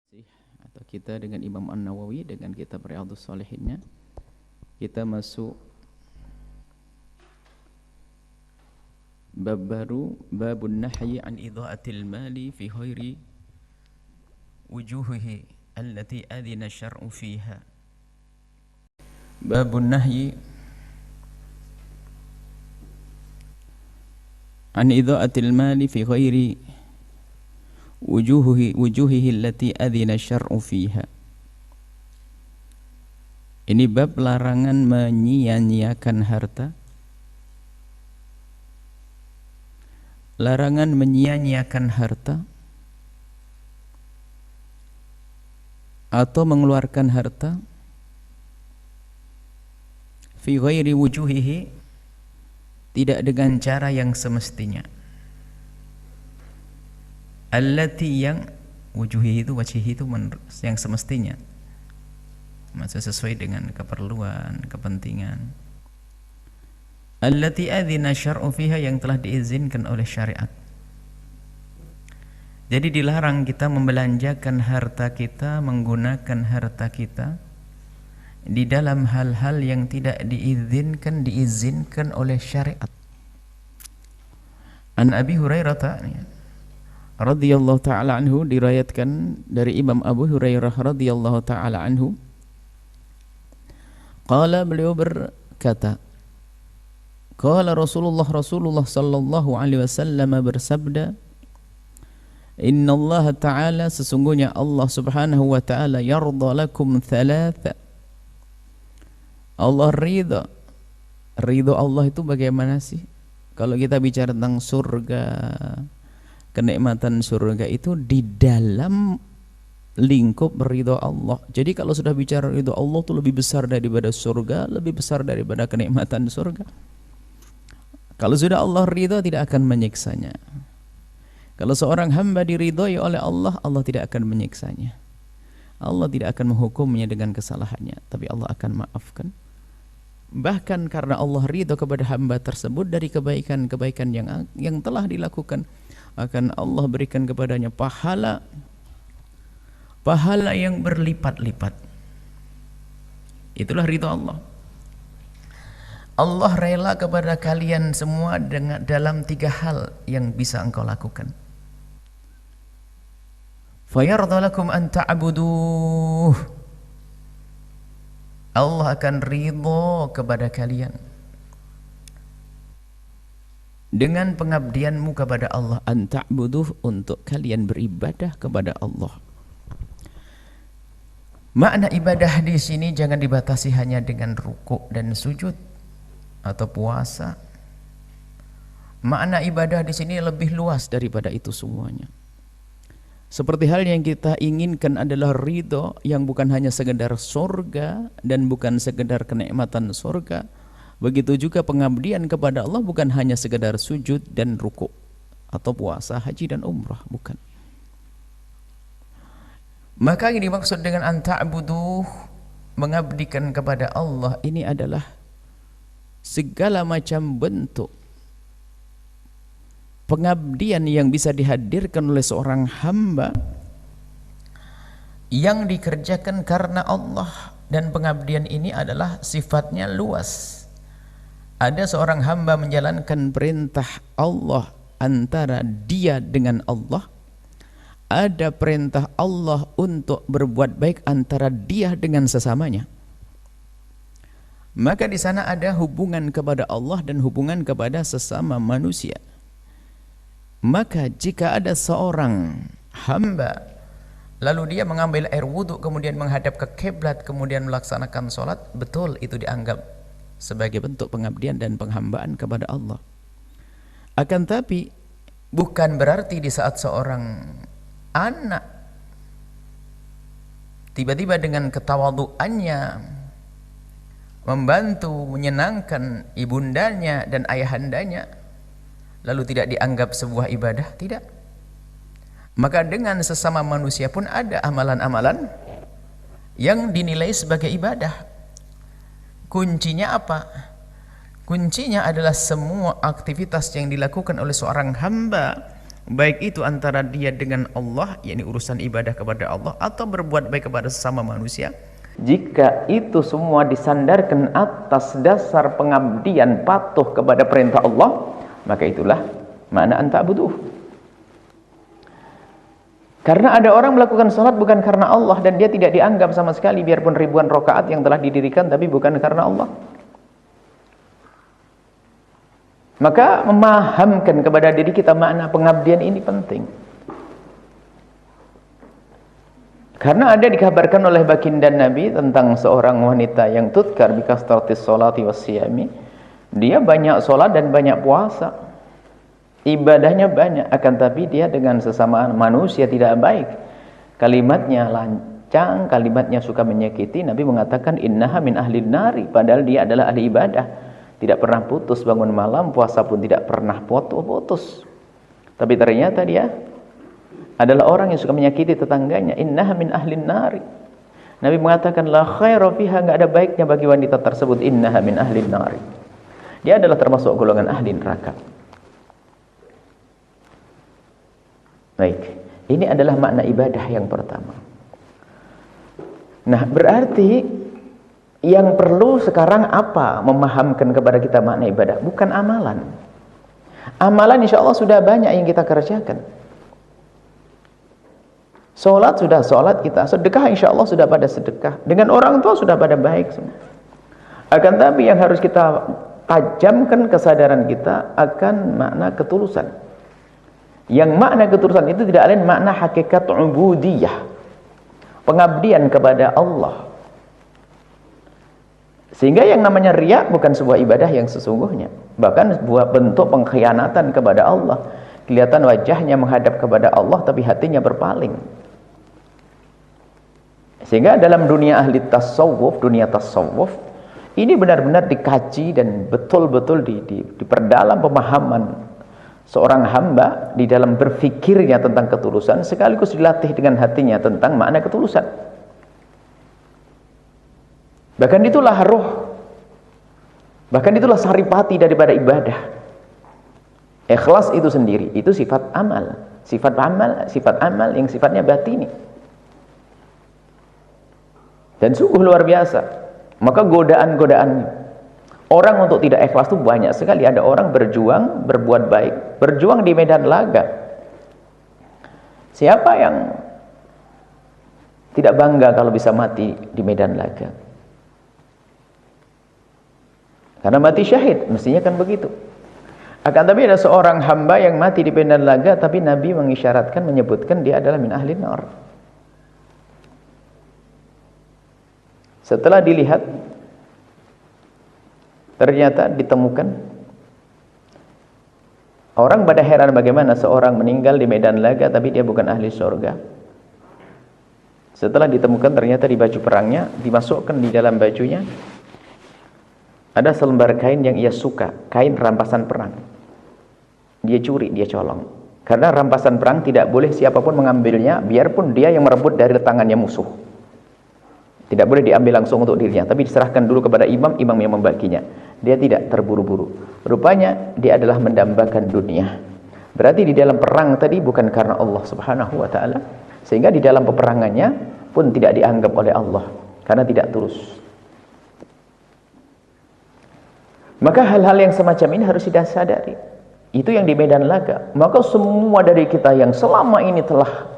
Atau kita dengan Imam An-Nawawi dengan kitab Riyadhus Shalihinnya, kita masuk bab baru, babun nahyi an idha'atil mali fi ghairi wujuhihi allati adina syar'u fiha. Babun nahyi an idha'atil mali fi ghairi wujuhihi allati adina syar'u fiha. Ini bab larangan menyia-nyiakan harta. Larangan menyia-nyiakan harta atau mengeluarkan harta fi ghairi wujuhihi, tidak dengan cara yang semestinya. Allati, yang wujuhi itu, wajhi itu yang semestinya, maksud sesuai dengan keperluan, kepentingan. Allati adzina syar'u fiha, yang telah diizinkan oleh syariat. Jadi dilarang kita membelanjakan harta kita, menggunakan harta kita di dalam hal-hal yang tidak diizinkan oleh syariat. An Abi Hurairah radhiyallahu ta'ala anhu, diriwayatkan dari Imam Abu Hurairah radhiyallahu ta'ala anhu, qala, beliau berkata, qala Rasulullah sallallahu alaihi wasallam bersabda, innallaha ta'ala, sesungguhnya Allah subhanahu wa ta'ala, yarda lakum thalatha, Allah ridha. Ridha Allah itu bagaimana sih? Kalau kita bicara tentang surga, kenikmatan surga itu di dalam lingkup ridha Allah. Jadi kalau sudah bicara ridha Allah itu lebih besar daripada surga, lebih besar daripada kenikmatan surga. Kalau sudah Allah ridha, tidak akan menyiksanya. Kalau seorang hamba diridhai oleh Allah, Allah tidak akan menyiksanya. Allah tidak akan menghukumnya dengan kesalahannya, tapi Allah akan maafkan. Bahkan karena Allah ridha kepada hamba tersebut dari kebaikan-kebaikan yang telah dilakukan, akan Allah berikan kepadanya pahala yang berlipat-lipat. Itulah ridha Allah. Allah rela kepada kalian semua dalam 3 hal yang bisa engkau lakukan. Fayarda lakum an ta'buduh, Allah akan ridha kepada kalian dengan pengabdianmu kepada Allah. An ta'buduh, untuk kalian beribadah kepada Allah. Makna ibadah di sini jangan dibatasi hanya dengan rukuk dan sujud atau puasa. Makna ibadah di sini lebih luas daripada itu semuanya. Seperti hal yang kita inginkan adalah ridho yang bukan hanya sekedar surga dan bukan sekedar kenikmatan surga. Begitu juga pengabdian kepada Allah bukan hanya sekedar sujud dan rukuk atau puasa, haji dan umrah, bukan. Maka yang dimaksud dengan an ta'buduh, mengabdikan kepada Allah, ini adalah segala macam bentuk pengabdian yang bisa dihadirkan oleh seorang hamba yang dikerjakan karena Allah, dan pengabdian ini adalah sifatnya luas. Ada seorang hamba menjalankan perintah Allah antara dia dengan Allah, ada perintah Allah untuk berbuat baik antara dia dengan sesamanya. Maka di sana ada hubungan kepada Allah dan hubungan kepada sesama manusia. Maka jika ada seorang hamba lalu dia mengambil air wudhu, kemudian menghadap ke kiblat, kemudian melaksanakan sholat, betul itu dianggap sebagai bentuk pengabdian dan penghambaan kepada Allah. Akan tapi bukan berarti di saat seorang anak tiba-tiba dengan ketawaduannya membantu menyenangkan ibundanya dan ayahandanya lalu tidak dianggap sebuah ibadah, tidak. Maka dengan sesama manusia pun ada amalan-amalan yang dinilai sebagai ibadah. Kuncinya apa? Kuncinya adalah semua aktivitas yang dilakukan oleh seorang hamba baik itu antara dia dengan Allah, yakni urusan ibadah kepada Allah, atau berbuat baik kepada sesama manusia, jika itu semua disandarkan atas dasar pengabdian patuh kepada perintah Allah, maka itulah makna anta'buduh. Karena ada orang melakukan salat bukan karena Allah dan dia tidak dianggap sama sekali, biarpun ribuan rakaat yang telah didirikan, tapi bukan karena Allah. Maka memahamkan kepada diri kita makna pengabdian ini penting. Karena ada dikabarkan oleh baginda Nabi tentang seorang wanita yang tudkar bi kasratis sholati wassiyami. Dia banyak sholat dan banyak puasa. Ibadahnya banyak, akan tapi dia dengan sesama manusia tidak baik. Kalimatnya lancang, kalimatnya suka menyakiti. Nabi mengatakan innaha min ahlin nari, padahal dia adalah ahli ibadah. Tidak pernah putus bangun malam, puasa pun tidak pernah putus. Tapi ternyata dia adalah orang yang suka menyakiti tetangganya. Innaha min ahlin nari. Nabi mengatakan la khaira fiha, enggak ada baiknya bagi wanita tersebut. Innaha min ahlin nari. Dia adalah termasuk golongan ahli neraka. Baik, ini adalah makna ibadah yang pertama. Nah, berarti yang perlu sekarang apa? Memahamkan kepada kita makna ibadah, bukan amalan. Amalan insya Allah sudah banyak yang kita kerjakan. Sholat sudah sholat kita, sedekah insya Allah sudah pada sedekah, dengan orang tua sudah pada baik semua. Akan tapi yang harus kita tajamkan kesadaran kita akan makna ketulusan. Yang makna ketulusan itu tidak lain makna hakikat ubudiyah, pengabdian kepada Allah. Sehingga yang namanya riya bukan sebuah ibadah yang sesungguhnya, bahkan sebuah bentuk pengkhianatan kepada Allah. Kelihatan wajahnya menghadap kepada Allah tapi hatinya berpaling. Sehingga dalam dunia ahli tasawuf, dunia tasawuf ini benar-benar dikaji dan betul-betul diperdalam pemahaman seorang hamba di dalam berfikirnya tentang ketulusan, sekaligus dilatih dengan hatinya tentang makna ketulusan. Bahkan itulah roh, bahkan itulah saripati daripada ibadah. Ikhlas itu sendiri, itu sifat amal, sifat amal yang sifatnya batini. Dan sungguh luar biasa. Maka godaan-godaan orang untuk tidak ikhlas itu banyak sekali. Ada orang berjuang, berbuat baik, berjuang di medan laga. Siapa yang tidak bangga kalau bisa mati di medan laga? Karena mati syahid, mestinya kan begitu. Akan tapi ada seorang hamba yang mati di medan laga, tapi Nabi mengisyaratkan, menyebutkan dia adalah min ahli nar. Setelah dilihat, ternyata ditemukan, orang pada heran bagaimana seorang meninggal di medan laga tapi dia bukan ahli surga. Setelah ditemukan, ternyata di baju perangnya, dimasukkan di dalam bajunya ada selembar kain yang ia suka, kain rampasan perang. Dia curi, dia colong. Karena rampasan perang tidak boleh siapapun mengambilnya, biarpun dia yang merebut dari tangannya musuh. Tidak boleh diambil langsung untuk dirinya, tapi diserahkan dulu kepada imam, imam yang membaginya. Dia tidak terburu-buru. Rupanya dia adalah mendambakan dunia. Berarti di dalam perang tadi bukan karena Allah Subhanahu wa taala, sehingga di dalam peperangannya pun tidak dianggap oleh Allah karena tidak tulus. Maka hal-hal yang semacam ini harus disadari. Itu yang di medan laga. Maka semua dari kita yang selama ini telah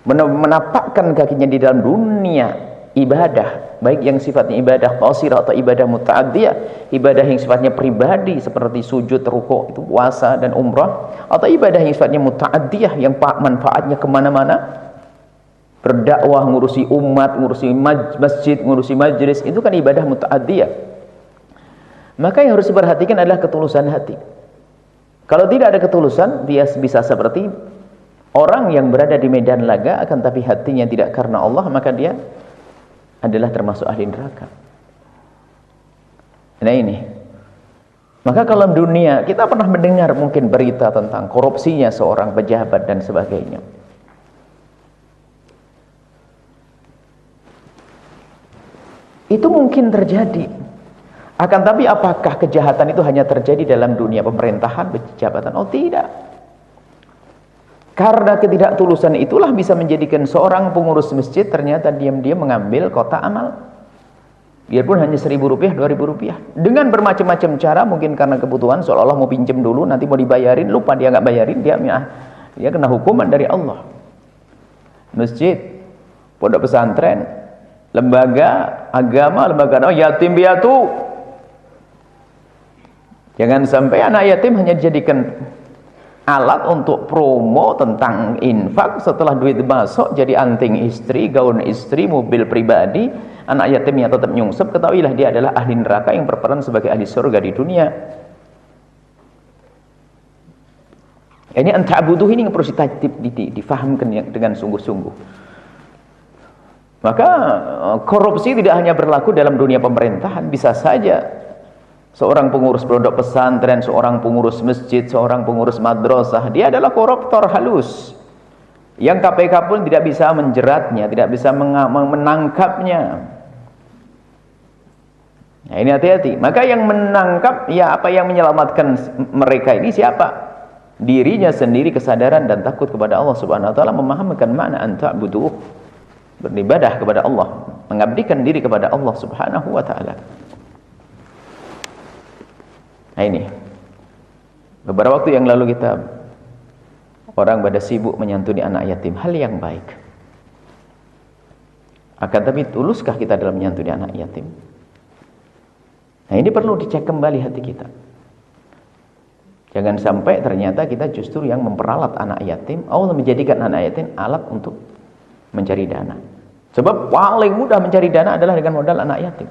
menapakkan kakinya di dalam dunia ibadah, baik yang sifatnya ibadah qasirah atau ibadah muta'addiyah, ibadah yang sifatnya pribadi seperti sujud, rukuk, itu puasa dan umrah, atau ibadah yang sifatnya muta'addiyah yang manfaatnya kemana-mana, berdakwah, ngurusi umat, ngurusi masjid, ngurusi majlis, itu kan ibadah muta'addiyah. Maka yang harus diperhatikan adalah ketulusan hati. Kalau tidak ada ketulusan, dia bisa seperti orang yang berada di medan laga, akan tapi hatinya tidak karena Allah, maka dia adalah termasuk ahli neraka. Nah ini. Maka kalau dunia, kita pernah mendengar mungkin berita tentang korupsinya seorang pejabat dan sebagainya. Itu mungkin terjadi. Akan tapi apakah kejahatan itu hanya terjadi dalam dunia pemerintahan, jabatan? Oh tidak. Karena ketidaktulusan itulah bisa menjadikan seorang pengurus masjid ternyata diam-diam mengambil kotak amal. Biarpun hanya Rp1.000, Rp2.000. Dengan bermacam-macam cara, mungkin karena kebutuhan, seolah-olah mau pinjam dulu, nanti mau dibayarin, lupa dia nggak bayarin, dia kena hukuman dari Allah. Masjid, pondok pesantren, lembaga agama, lembaga yatim piatu. Jangan sampai anak yatim hanya dijadikan alat untuk promo tentang infak, setelah duit masuk jadi anting istri, gaun istri, mobil pribadi, anak yatimnya tetap nyungsep. Ketahuilah dia adalah ahli neraka yang berperan sebagai ahli surga di dunia. Ini anta'buduh ini yang perlu difahamkan dengan sungguh-sungguh. Maka korupsi tidak hanya berlaku dalam dunia pemerintahan, bisa saja seorang pengurus pondok pesantren, seorang pengurus masjid, seorang pengurus madrasah, dia adalah koruptor halus yang KPK pun tidak bisa menjeratnya, tidak bisa menangkapnya. Nah, ini hati-hati. Maka yang menangkap, ya apa yang menyelamatkan mereka ini siapa? Dirinya sendiri, kesadaran dan takut kepada Allah Subhanahu wa taala, memahamkan makna anta'buduh, beribadah kepada Allah, mengabdikan diri kepada Allah Subhanahu wa taala. Nah ini, beberapa waktu yang lalu orang pada sibuk menyantuni anak yatim, hal yang baik. Akan tapi tuluskah kita dalam menyantuni anak yatim? Nah ini perlu dicek kembali hati kita. Jangan sampai ternyata kita justru yang memperalat anak yatim, Allah menjadikan anak yatim alat untuk mencari dana. Sebab paling mudah mencari dana adalah dengan modal anak yatim.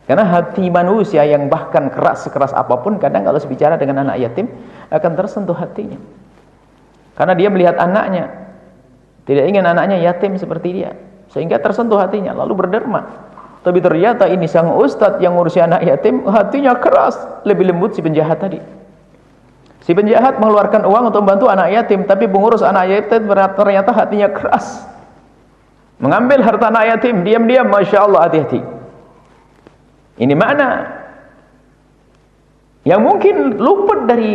Karena hati manusia yang bahkan keras sekeras apapun, kadang kalau bicara dengan anak yatim akan tersentuh hatinya. Karena dia melihat anaknya, tidak ingin anaknya yatim seperti dia, sehingga tersentuh hatinya, lalu berderma. Tapi ternyata ini sang ustadz yang ngurusi anak yatim, hatinya keras, lebih lembut si penjahat tadi. Si penjahat mengeluarkan uang untuk membantu anak yatim, tapi pengurus anak yatim ternyata hatinya keras, mengambil harta anak yatim diam-diam. Masya Allah, hati-hati. Ini makna yang mungkin luput dari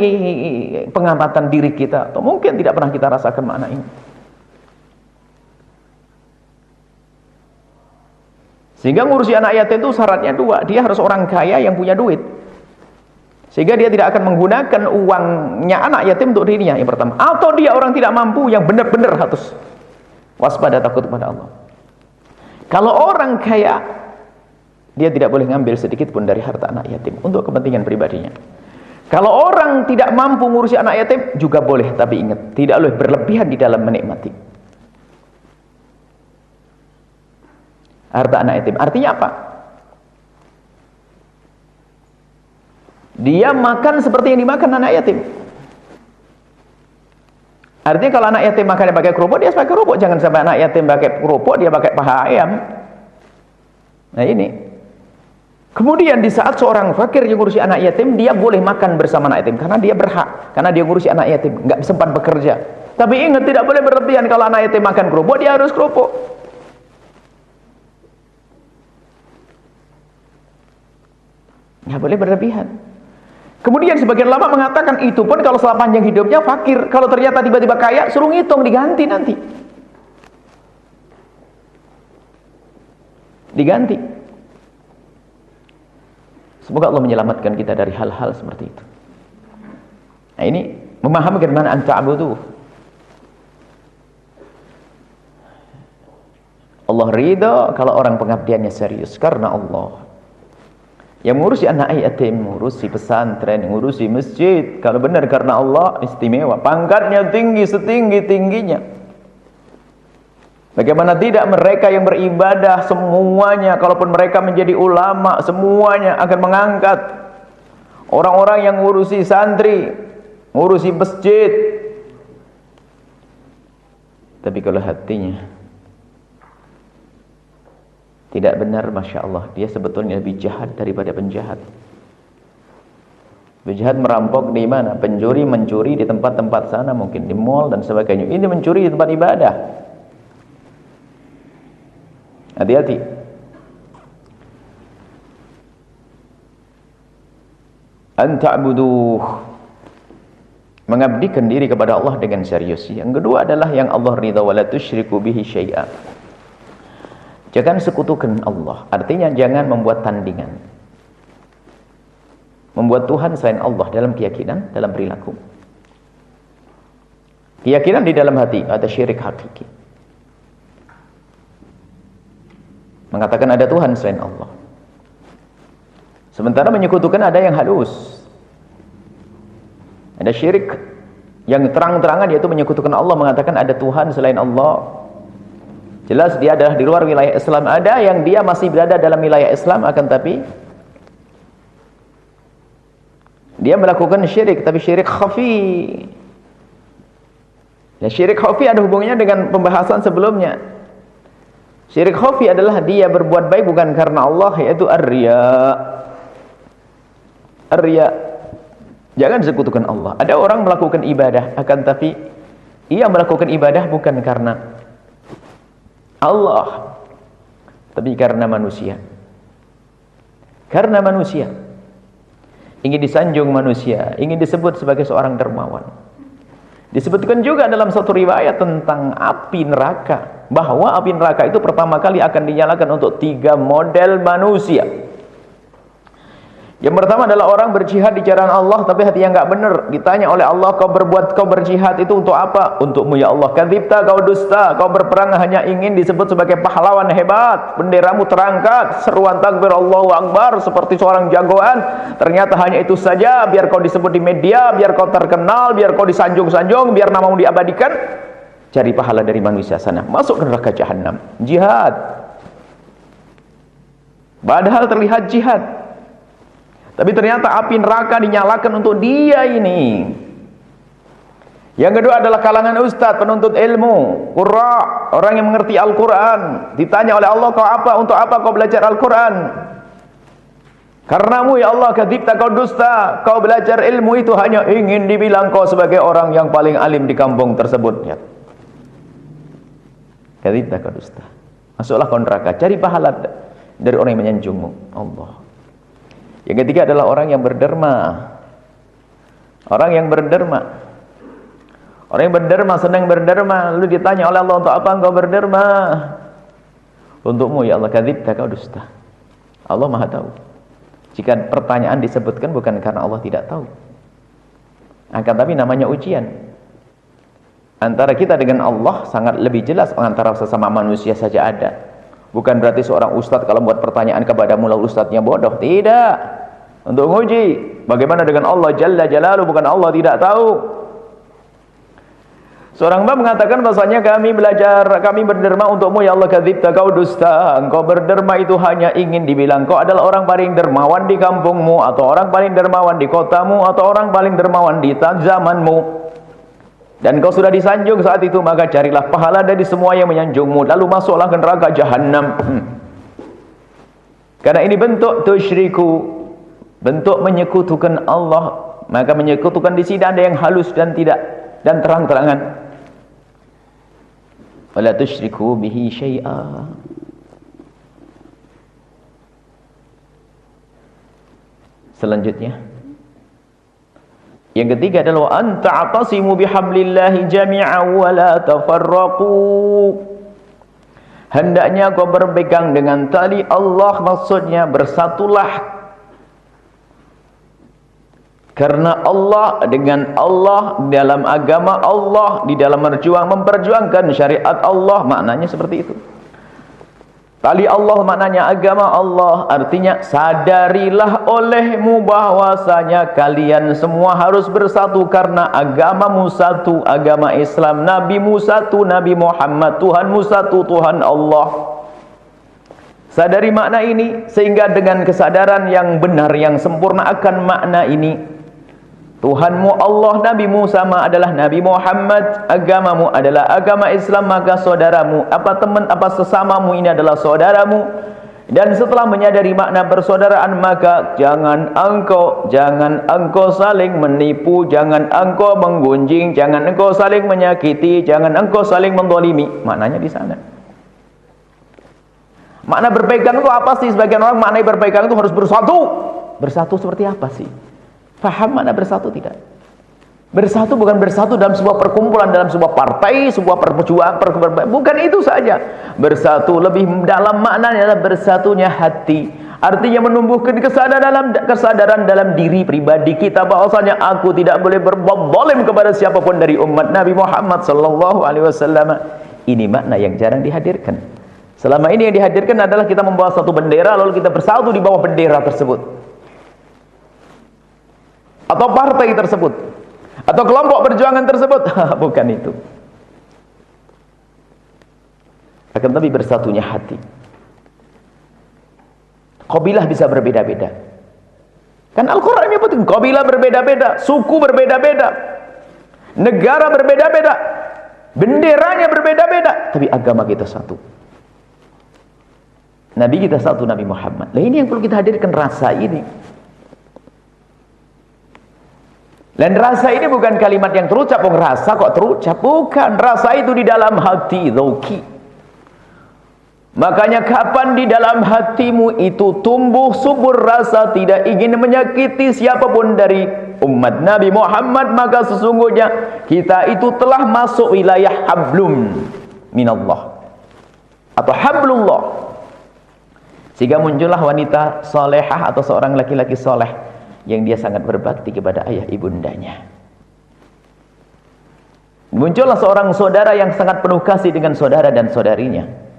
pengamatan diri kita, atau mungkin tidak pernah kita rasakan makna ini. Sehingga ngurusi anak yatim itu syaratnya dua, dia harus orang kaya yang punya duit, sehingga dia tidak akan menggunakan uangnya anak yatim untuk dirinya, yang pertama. Atau dia orang tidak mampu yang benar-benar harus waspada, takut kepada Allah. Kalau orang kaya, dia tidak boleh ngambil sedikit pun dari harta anak yatim untuk kepentingan pribadinya. Kalau orang tidak mampu ngurusi anak yatim juga boleh, tapi ingat, tidak boleh berlebihan di dalam menikmati harta anak yatim. Artinya apa? Dia makan seperti yang dimakan anak yatim. Artinya kalau anak yatim makannya pakai kerupuk, dia pakai kerupuk. Jangan sampai anak yatim pakai kerupuk, dia pakai paha ayam. Nah ini. Kemudian di saat seorang fakir yang ngurusi anak yatim, dia boleh makan bersama anak yatim karena dia berhak, karena dia ngurusi anak yatim, nggak sempat bekerja. Tapi ingat, tidak boleh berlebihan. Kalau anak yatim makan kerupuk, dia harus kerupuk. Nggak boleh berlebihan. Kemudian sebagian ulama mengatakan itu pun kalau selama panjang hidupnya fakir. Kalau ternyata tiba-tiba kaya, suruh ngitung, diganti nanti. Diganti. Semoga Allah menyelamatkan kita dari hal-hal seperti itu. Nah ini memahami bagaimana anta'budu. Allah ridha kalau orang pengabdiannya serius karena Allah. Yang ngurusi anak yatim, ngurusi pesantren, ngurusi masjid, kalau benar karena Allah, istimewa. Pangkatnya tinggi setinggi-tingginya. Bagaimana tidak mereka yang beribadah semuanya, kalaupun mereka menjadi ulama, semuanya akan mengangkat orang-orang yang ngurusi santri, ngurusi masjid. Tapi kalau hatinya tidak benar, Masya Allah, dia sebetulnya lebih jahat daripada penjahat. Penjahat merampok di mana? Pencuri mencuri di tempat-tempat sana, mungkin di mall dan sebagainya. Ini mencuri di tempat ibadah. Hati-hati. Anta'buduh. mengabdikan diri kepada Allah dengan serius. Yang kedua adalah yang Allah ridha, wala tusyriku bihi syai'a. Jangan sekutukan Allah, artinya jangan membuat tandingan, membuat Tuhan selain Allah dalam keyakinan, dalam perilaku. Keyakinan di dalam hati atau syirik hakiki, mengatakan ada Tuhan selain Allah, sementara menyekutukan ada yang halus. Ada syirik yang terang-terangan, yaitu menyekutukan Allah, mengatakan ada Tuhan selain Allah. Jelas dia adalah di luar wilayah Islam. Ada yang dia masih berada dalam wilayah Islam, akan tapi dia melakukan syirik, tapi syirik khafi. Ya, syirik khafi ada hubungannya dengan pembahasan sebelumnya. Syirik khafi adalah dia berbuat baik bukan karena Allah, yaitu ar-riya. Ar-riya, jangan sekutukan Allah. Ada orang melakukan ibadah, akan tapi ia melakukan ibadah bukan karena Allah, tapi karena manusia. Karena manusia ingin disanjung, manusia ingin disebut sebagai seorang dermawan. Disebutkan juga dalam satu riwayat tentang api neraka, bahwa api neraka itu pertama kali akan dinyalakan untuk 3 model manusia. Yang pertama adalah orang berjihad di jalan Allah tapi hatinya enggak benar. Ditanya oleh Allah, kau berjihad itu untuk apa? Untukmu ya Allah. Kadzibta, kau dusta. Kau berperang hanya ingin disebut sebagai pahlawan hebat, benderamu terangkat, seruan takbir Allahu Akbar seperti seorang jagoan. Ternyata hanya itu saja, biar kau disebut di media, biar kau terkenal, biar kau disanjung-sanjung, biar namamu diabadikan. Cari pahala dari manusia sana, masuk ke neraka jahanam. Jihad, padahal terlihat jihad, tapi ternyata api neraka dinyalakan untuk dia ini. Yang kedua adalah kalangan ustadz, penuntut ilmu, qurra, orang yang mengerti Al-Quran. Ditanya oleh Allah, kau apa? Untuk apa kau belajar Al-Quran? Karenamu ya Allah, kadzibta, kau dusta. Kau belajar ilmu itu hanya ingin dibilang kau sebagai orang yang paling alim di kampung tersebut. Ya. Kadzibta, kau dusta. Masuklah kau neraka. Cari pahala dari orang yang menyanjungmu, Allah. Yang ketiga adalah orang yang berderma. Orang yang berderma. Orang yang berderma, senang berderma. Lalu ditanya oleh Allah, untuk apa engkau berderma? Untukmu ya Allah. Kadzibta, kau dusta. Allah Maha tahu. Jika pertanyaan disebutkan bukan karena Allah tidak tahu, akan tapi namanya ujian. Antara kita dengan Allah sangat lebih jelas, antara sesama manusia saja ada. Bukan berarti seorang ustadz kalau buat pertanyaan kepadamu lalu ustadznya bodoh. Tidak. Untuk menguji. Bagaimana dengan Allah Jalla Jalaluhu, bukan Allah tidak tahu. Seorang hamba mengatakan bahasanya kami berderma untukmu ya Allah. Kadzibta, kau dusta. Engkau berderma itu hanya ingin dibilang kau adalah orang paling dermawan di kampungmu, atau orang paling dermawan di kotamu, atau orang paling dermawan di zamanmu. Dan kau sudah disanjung saat itu, maka carilah pahala dari semua yang menyanjungmu, lalu masuklah ke neraka jahanam. Karena ini bentuk tusyriku, bentuk menyekutukan Allah. Maka menyekutukan di sini ada yang halus dan tidak, dan terang-terangan. Wala tusyriku bihi syai'a. Selanjutnya, yang ketiga adalah anta'tasimu bihablillahi jami'an wa la tafarraqu. Hendaknya kau berpegang dengan tali Allah, maksudnya bersatulah. Karena Allah, dengan Allah, dalam agama Allah, di dalam memperjuangkan syariat Allah, maknanya seperti itu. Tali Allah maknanya agama Allah, artinya sadarilah olehmu bahwasanya kalian semua harus bersatu karena agamamu satu, agama Islam, nabimu satu, Nabi Muhammad, Tuhanmu satu, Tuhan Allah. Sadari makna ini sehingga dengan kesadaran yang benar, yang sempurna akan makna ini, Tuhanmu Allah, Nabimu sama adalah Nabi Muhammad, agamamu adalah agama Islam, maka saudaramu, apa teman, apa sesamamu ini adalah saudaramu. Dan setelah menyadari makna persaudaraan, maka jangan engkau saling menipu, jangan engkau menggunjing, jangan engkau saling menyakiti, jangan engkau saling menzalimi. Maknanya di sana. Makna berpegang itu apa sih? Sebagian orang makna berpegang itu harus bersatu. Bersatu seperti apa sih? Faham makna bersatu tidak? Bersatu bukan bersatu dalam sebuah perkumpulan, dalam sebuah partai, sebuah perjuangan, bukan itu saja. Bersatu lebih dalam maknanya adalah bersatunya hati. Artinya menumbuhkan kesadaran dalam diri pribadi kita bahwasanya aku tidak boleh berbuat zalim kepada siapapun dari umat Nabi Muhammad sallallahu alaihi wasallam. Ini makna yang jarang dihadirkan. Selama ini yang dihadirkan adalah kita membawa satu bendera lalu kita bersatu di bawah bendera tersebut. Atau partai tersebut. Atau kelompok perjuangan tersebut. Bukan itu. Akan tapi bersatunya hati. Qabilah bisa berbeda-beda. Kan Al-Quran menyebutkan qabilah berbeda-beda, suku berbeda-beda, negara berbeda-beda, benderanya berbeda-beda, tapi agama kita satu. Nabi kita satu, Nabi Muhammad. Nah ini yang perlu kita hadirkan, rasa ini. Dan rasa ini bukan kalimat yang terucap, rasa kok terucap, bukan. Rasa itu di dalam hati, dzauqi. Makanya kapan di dalam hatimu itu tumbuh subur rasa tidak ingin menyakiti siapapun dari umat Nabi Muhammad, maka sesungguhnya kita itu telah masuk wilayah hablum minallah atau hablullah. Sehingga muncullah wanita solehah atau seorang laki-laki soleh yang dia sangat berbakti kepada ayah ibundanya. Muncullah seorang saudara yang sangat penuh kasih dengan saudara dan saudarinya.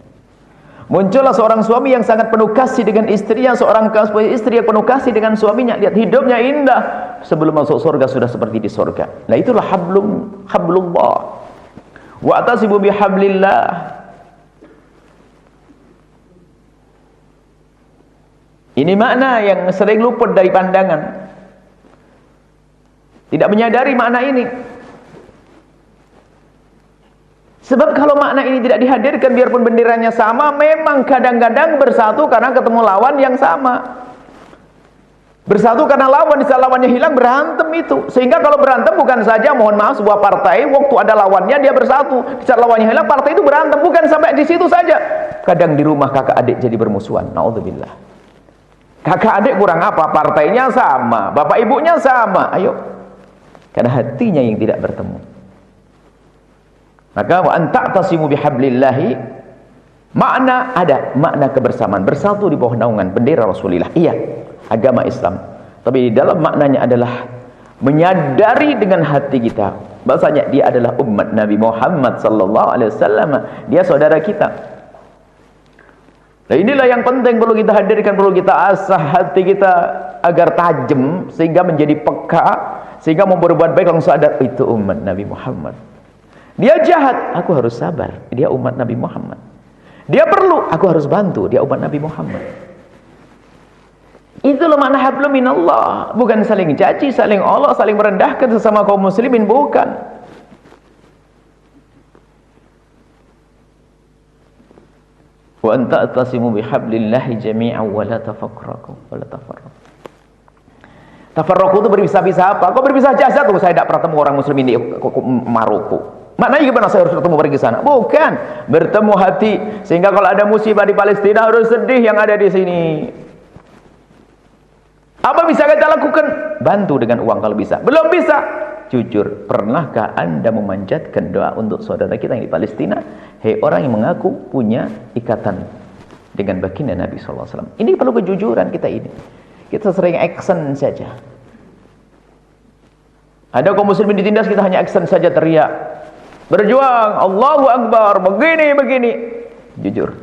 Muncullah seorang suami yang sangat penuh kasih dengan istrinya, seorang istri yang penuh kasih dengan suaminya. Lihat hidupnya indah, sebelum masuk surga sudah seperti di surga. Nah itulah hablullah. Wa'tasimu bihablillah. Ini makna yang sering luput dari pandangan. Tidak menyadari makna ini. Sebab kalau makna ini tidak dihadirkan, biarpun benderanya sama, memang kadang-kadang bersatu karena ketemu lawan yang sama. Bersatu karena lawan, di saat lawannya hilang berantem itu. Sehingga kalau berantem bukan saja, mohon maaf, sebuah partai waktu ada lawannya dia bersatu, di saat lawannya hilang partai itu berantem, bukan sampai di situ saja. Kadang di rumah kakak adik jadi bermusuhan. Naudzubillah. Kakak adik kurang apa? Partainya sama, bapak ibunya sama. Ayo. Karena hatinya yang tidak bertemu. Maka wa anta'tasimu bihablillahi, makna ada, makna kebersamaan, bersatu di bawah naungan bendera Rasulullah. Iya, agama Islam. Tapi di dalam maknanya adalah menyadari dengan hati kita bahwasanya dia adalah umat Nabi Muhammad sallallahu alaihi wasallam. Dia saudara kita. Nah inilah yang penting perlu kita hadirkan, perlu kita asah hati kita agar tajam sehingga menjadi peka, sehingga mau berbuat baik langsung sadar itu umat Nabi Muhammad. Dia jahat, aku harus sabar, dia umat Nabi Muhammad. Dia perlu, aku harus bantu, dia umat Nabi Muhammad. Itulah makna hablum minallah, bukan saling caci, saling olok, saling merendahkan sesama kaum muslimin, bukan. Wa anta'tasimu bihablillahi jami'an wa la tafarraqu wa la tafarraqu. Tafarraqu itu berpisah-pisah apa? Kok berpisah jasad? Saya tidak pernah ketemu orang muslim di Maroko. Maknanya gimana saya harus ketemu pergi ke sana? Bukan, bertemu hati. Sehingga kalau ada musibah di Palestina harus sedih yang ada di sini. Apa bisa kita lakukan? Bantu dengan uang kalau bisa. Belum bisa? Jujur, pernahkah Anda memanjatkan doa untuk saudara kita yang di Palestina? Hei orang yang mengaku punya ikatan dengan baginda Nabi SAW. Ini perlu kejujuran kita ini. Kita sering action saja. Ada kaum muslimin ditindas, kita hanya action saja, teriak. Berjuang, Allahu Akbar, begini. Jujur,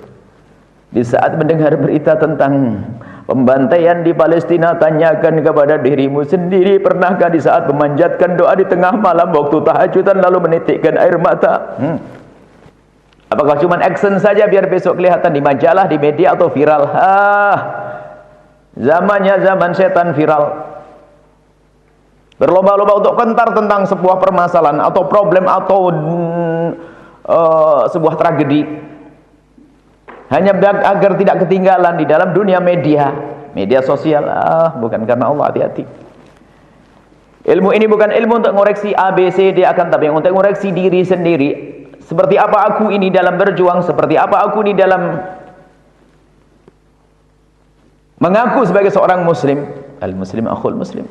di saat mendengar berita tentang pembantaian di Palestina, tanyakan kepada dirimu sendiri, pernahkah di saat memanjatkan doa di tengah malam waktu tahajudan lalu menitikkan air mata? Apakah cuma action saja biar besok kelihatan di majalah, di media atau viral? Zamannya zaman setan viral. Berlomba-lomba untuk kentar tentang sebuah permasalahan atau problem atau sebuah tragedi, hanya agar tidak ketinggalan di dalam dunia media sosial. Bukan karena Allah, hati-hati. Ilmu ini bukan ilmu untuk ngoreksi A, B, C, D, akan tapi untuk ngoreksi diri sendiri. Seperti apa aku ini dalam berjuang, seperti apa aku ini dalam mengaku sebagai seorang muslim. Al-muslim akhul muslim.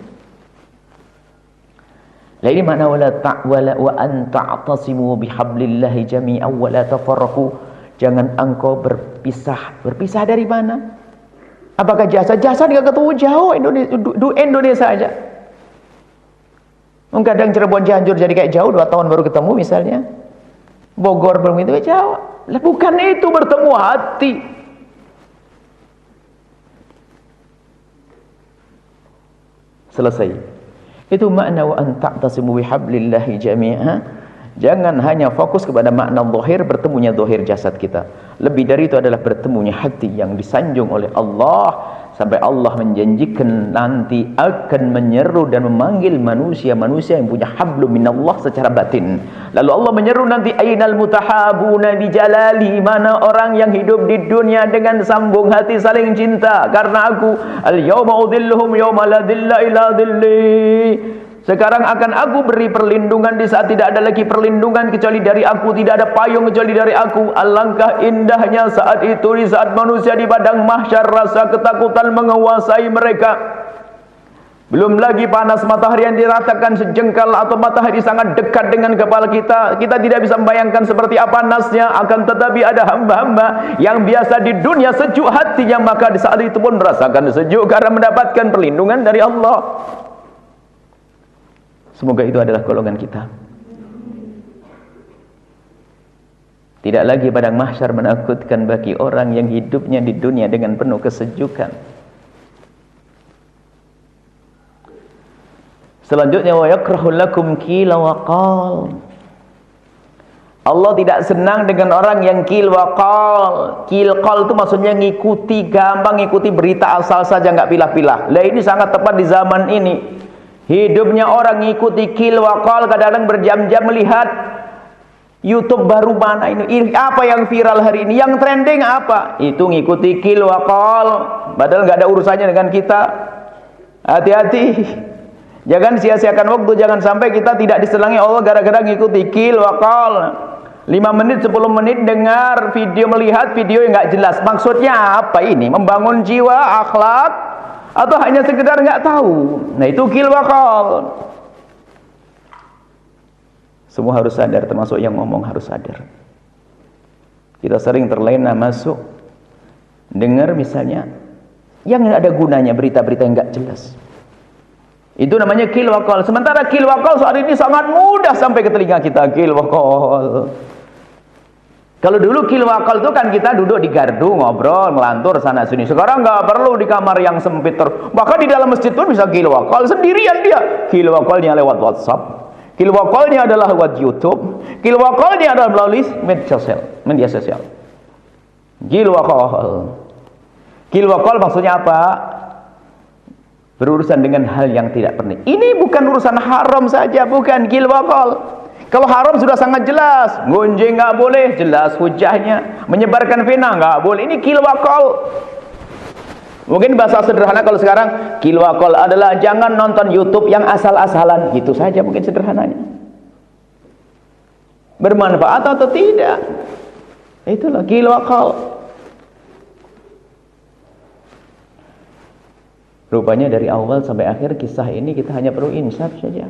Lah ini makna wa an ta'tasimu bihablillahi jami'an wa la tafarraqu. Jangan engkau berpisah. Berpisah dari mana? Apakah jasad? Jasad enggak ketemu jauh, Indonesia aja. Kadang Cirebon Cianjur jadi kayak jauh, 2 tahun baru ketemu misalnya. Bogor belum itu jauh. Lah bukan itu bertemu hati. Selesai. Itu makna wa an ta'tasimu bihablillahi jami'a. Jangan hanya fokus kepada makna zahir, bertemunya zahir jasad kita. Lebih dari itu adalah bertemunya hati yang disanjung oleh Allah, sampai Allah menjanjikan nanti akan menyeru dan memanggil manusia-manusia yang punya hablum minallah secara batin. Lalu Allah menyeru nanti, ainal mutahabuna bijalali, mana orang yang hidup di dunia dengan sambung hati saling cinta karena aku. Al yauma udhilluhum yauma la dhilla illa dhilli. Sekarang akan aku beri perlindungan di saat tidak ada lagi perlindungan kecuali dari aku, tidak ada payung kecuali dari aku. Alangkah indahnya saat itu, di saat manusia di padang mahsyar rasa ketakutan menguasai mereka. Belum lagi panas matahari yang diratakan sejengkal atau matahari sangat dekat dengan kepala kita. Kita tidak bisa membayangkan seperti apa panasnya. Akan tetapi ada hamba-hamba yang biasa di dunia sejuk hatinya, maka di saat itu pun merasakan sejuk karena mendapatkan perlindungan dari Allah. Semoga itu adalah golongan kita. Tidak lagi padang mahsyar menakutkan bagi orang yang hidupnya di dunia dengan penuh kesejukan. Selanjutnya, wa yakrahu lakum qila wa qal. Allah tidak senang dengan orang yang qil wa qal. Qil qal itu maksudnya ngikuti, gampang ngikuti berita asal saja, enggak pilah-pilah. Lah ini sangat tepat di zaman ini. Hidupnya orang ngikuti qil wa qal, kadang-kadang berjam-jam melihat YouTube baru mana ini, apa yang viral hari ini, yang trending apa, itu ngikuti qil wa qal, padahal nggak ada urusannya dengan kita. Hati-hati, jangan sia-siakan waktu, jangan sampai kita tidak disenangi Allah gara-gara ngikuti qil wa qal. 5 menit, 10 menit dengar video, melihat video yang nggak jelas, maksudnya apa ini, membangun jiwa, akhlak, atau hanya sekedar nggak tahu. Nah itu qil wa qal. Semua harus sadar, termasuk yang ngomong harus sadar. Kita sering terlena masuk dengar misalnya yang nggak ada gunanya, berita-berita yang nggak jelas. Itu namanya qil wa qal. Sementara qil wa qal saat ini sangat mudah sampai ke telinga kita, qil wa qal. Kalau dulu qil wa qal itu kan kita duduk di gardu, ngobrol, ngelantur sana sini. Sekarang nggak perlu di kamar yang sempit, bahkan di dalam masjid pun bisa qil wa qal sendirian dia. Qil wa qalnya lewat WhatsApp, qil wa qalnya adalah lewat YouTube, qil wa qalnya adalah melalui media sosial. Qil wa qal. Qil wa qal maksudnya apa? Berurusan dengan hal yang tidak penting. Ini bukan urusan haram saja, bukan qil wa qal. Kalau haram sudah sangat jelas, gonjeng nggak boleh, jelas hujahnya. Menyebarkan fitnah nggak boleh. Ini qil wa qal. Mungkin bahasa sederhana kalau sekarang, qil wa qal adalah jangan nonton YouTube yang asal-asalan. Itu saja mungkin sederhananya. Bermanfaat atau tidak? Itulah qil wa qal. Rupanya dari awal sampai akhir kisah ini kita hanya perlu insaf saja.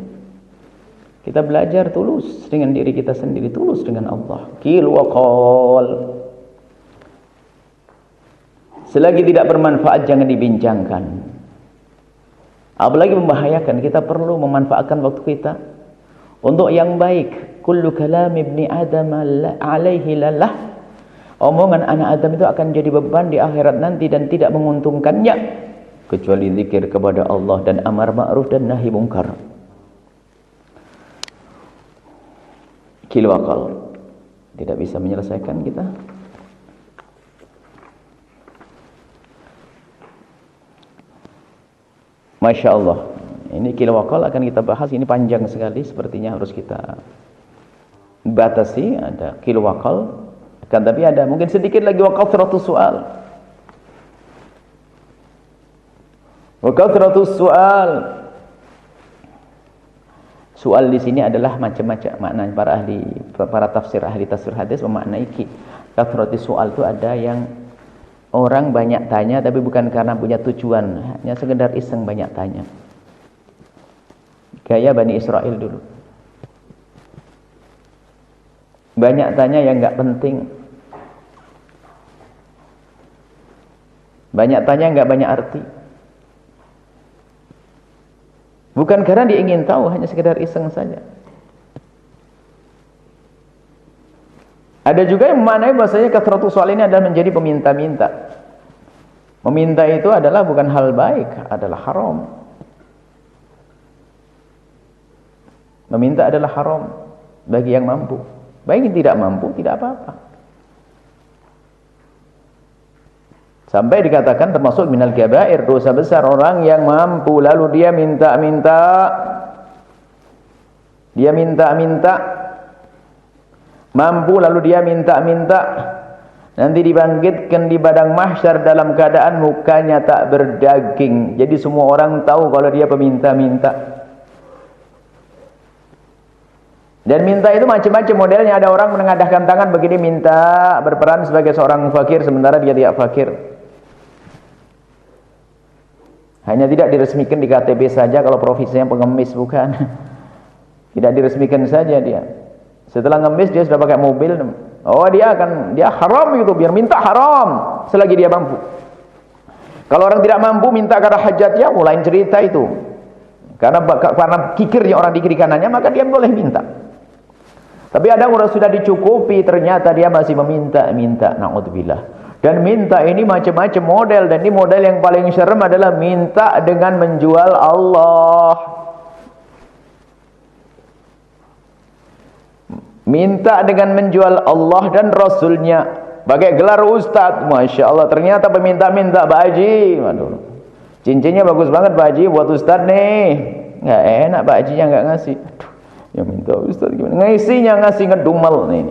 Kita belajar tulus dengan diri kita sendiri, tulus dengan Allah. Qil wa qal. Selagi tidak bermanfaat jangan dibincangkan. Apalagi membahayakan, kita perlu memanfaatkan waktu kita untuk yang baik. Kullu kalam ibni Adam alaihi lalah. Omongan anak Adam itu akan jadi beban di akhirat nanti dan tidak menguntungkannya kecuali zikir kepada Allah dan amar ma'ruf dan nahi mungkar. Qil wa qal tidak bisa menyelesaikan kita. Masya Allah, ini qil wa qal akan kita bahas, ini panjang sekali, sepertinya harus kita batasi. Ada qil wa qal, kan, tapi ada mungkin sedikit lagi wa kathratus su'al. Wa kathratus su'al. Soal di sini adalah macam-macam makna. Para tafsir ahli tafsir hadis memaknai kathratus soal itu ada yang orang banyak tanya tapi bukan karena punya tujuan, hanya sekedar iseng banyak tanya. Gaya Bani Israel dulu. Banyak tanya yang nggak penting. Banyak tanya nggak banyak arti. Bukan karena dia ingin tahu, hanya sekedar iseng saja. Ada juga yang memaknai bahasanya kasratus soal ini adalah menjadi peminta-minta. Meminta itu adalah bukan hal baik, adalah haram. Meminta adalah haram bagi yang mampu. Bagi yang tidak mampu, tidak apa-apa. Sampai dikatakan termasuk minal kabair, dosa besar orang yang mampu lalu dia minta-minta. Dia minta-minta. Mampu lalu dia minta-minta. Nanti dibangkitkan di padang mahsyar dalam keadaan mukanya tak berdaging. Jadi semua orang tahu kalau dia peminta-minta. Dan minta itu macam-macam modelnya. Ada orang menengadahkan tangan begini minta, berperan sebagai seorang fakir sementara dia tidak fakir. Hanya tidak diresmikan di KTP saja kalau profesinya pengemis, bukan. Tidak diresmikan saja dia. Setelah ngemis dia sudah pakai mobil. Oh dia haram gitu, biar minta haram selagi dia mampu. Kalau orang tidak mampu minta karena hajatnya, lain cerita itu. Karena kikirnya orang di kiri kanannya, maka dia boleh minta. Tapi ada orang sudah dicukupi, ternyata dia masih meminta. Na'udzubillah. Dan minta ini macam-macam model, dan ini model yang paling serem adalah minta dengan menjual Allah. Minta dengan menjual Allah dan Rasulnya. Pakai gelar ustaz, Masya Allah. Ternyata peminta-minta, Pak Haji, waduh, cincinnya bagus banget Pak Haji buat ustaz nih. Nggak enak Pak Hajinya nggak ngasih. Aduh, yang minta ustaz gimana? Ngisinya ngasih ngedumel nih.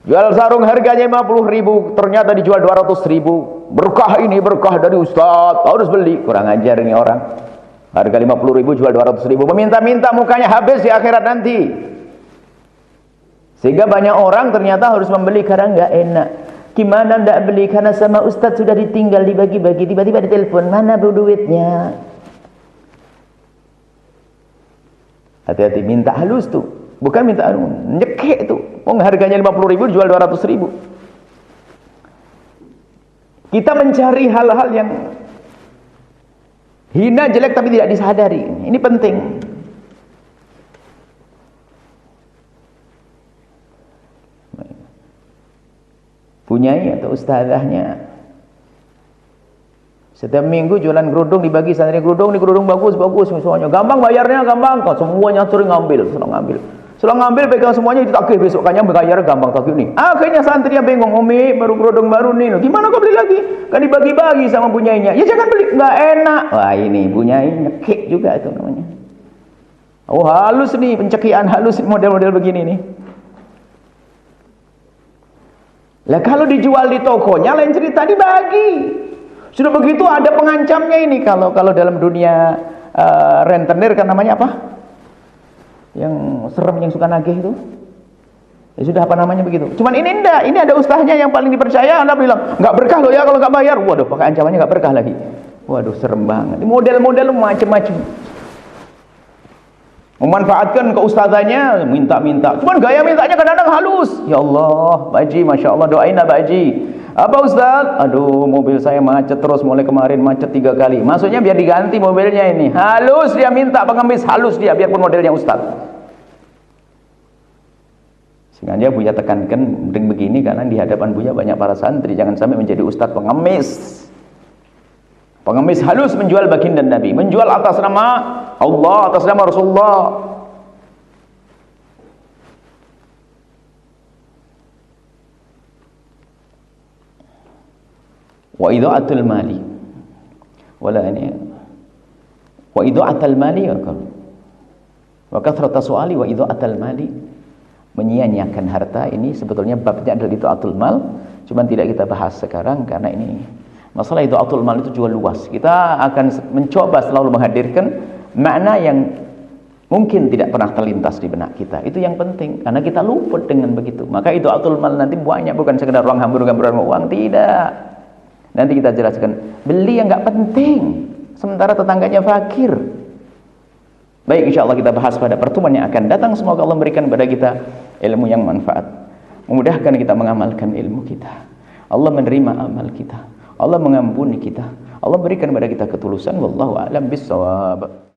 Jual sarung harganya 50.000, ternyata dijual 200.000. Berkah ini, berkah dari ustaz, harus beli. Kurang ajar ini orang. Harga 50.000 jual 200.000. Meminta-minta mukanya habis di akhirat nanti. Sehingga banyak orang ternyata harus membeli karena nggak enak. Gimana ndak beli? Karena sama ustaz sudah ditinggal, dibagi-bagi, tiba-tiba ditelepon, mana bu duitnya? Hati-hati, minta halus tuh. Bukan minta nyekek tuh. Harganya 50.000 jual 200.000. Kita mencari hal-hal yang hina, jelek tapi tidak disadari. Ini penting. Punyai atau ustazahnya setiap minggu jualan kerudung, dibagi santri kerudung, ini kerudung bagus-bagus semuanya. Gampang bayarnya, gampang kok. Semuanya sering ngambil, Setelah ngambil pegang semuanya ditagih, besokannya bayar gampang tagih nih. Akhirnya santrinya bingung, Umi baru kerudung baru nih. Gimana kau beli lagi? Kan dibagi-bagi sama punyainya. Ya jangan beli, nggak enak. Wah ini punyai nyekik juga itu namanya. Oh halus nih, pencekian halus model-model begini nih. Lah kalau dijual di tokonya lain cerita, dibagi. Sudah begitu ada pengancamnya ini. Kalau dalam dunia rentenir kan namanya apa? Yang serem, yang suka nagih itu. Ya sudah, apa namanya begitu. Cuman ini enggak, ini ada ustaznya yang paling dipercaya. Anda bilang nggak berkah loh ya kalau nggak bayar. Waduh, pakai ancamannya nggak berkah lagi. Waduh, serem banget. Model-model macam-macam. Memanfaatkan keustazannya, minta-minta. Cuman gaya mintanya kadang-kadang halus. Ya Allah, Pak Haji, Masya Allah, doain lah Pak Haji. Apa Ustaz? Aduh, mobil saya macet terus, mulai kemarin macet 3 kali. Maksudnya biar diganti mobilnya ini. Halus dia minta, pengemis halus dia, biarpun modelnya Ustaz. Sengaja Buya tekankan begini karena di hadapan Buya banyak para santri. Jangan sampai menjadi Ustaz pengemis. Pengemis halus menjual baginda Nabi, menjual atas nama Allah, atas nama Rasulullah. Wa idha'atul mali. Wala ini. Wa idha'atul mali wa kathrata su'ali wa idha'atul mali. Menyia-nyiakan harta ini sebetulnya babnya adalah idha'atul mal, cuman tidak kita bahas sekarang karena ini masalah idha'atul mal itu juga luas. Kita akan mencoba selalu menghadirkan makna yang mungkin tidak pernah terlintas di benak kita. Itu yang penting karena kita luput dengan begitu. Maka idha'atul mal nanti banyak, bukan sekedar uang hambur-hamburan uang, tidak. Nanti kita jelaskan. Beli yang nggak penting, sementara tetangganya fakir. Baik, insya Allah kita bahas pada pertemuan yang akan datang. Semoga Allah memberikan kepada kita ilmu yang manfaat, memudahkan kita mengamalkan ilmu kita. Allah menerima amal kita, Allah mengampuni kita, Allah berikan kepada kita ketulusan. Wallahu a'lam bishawab.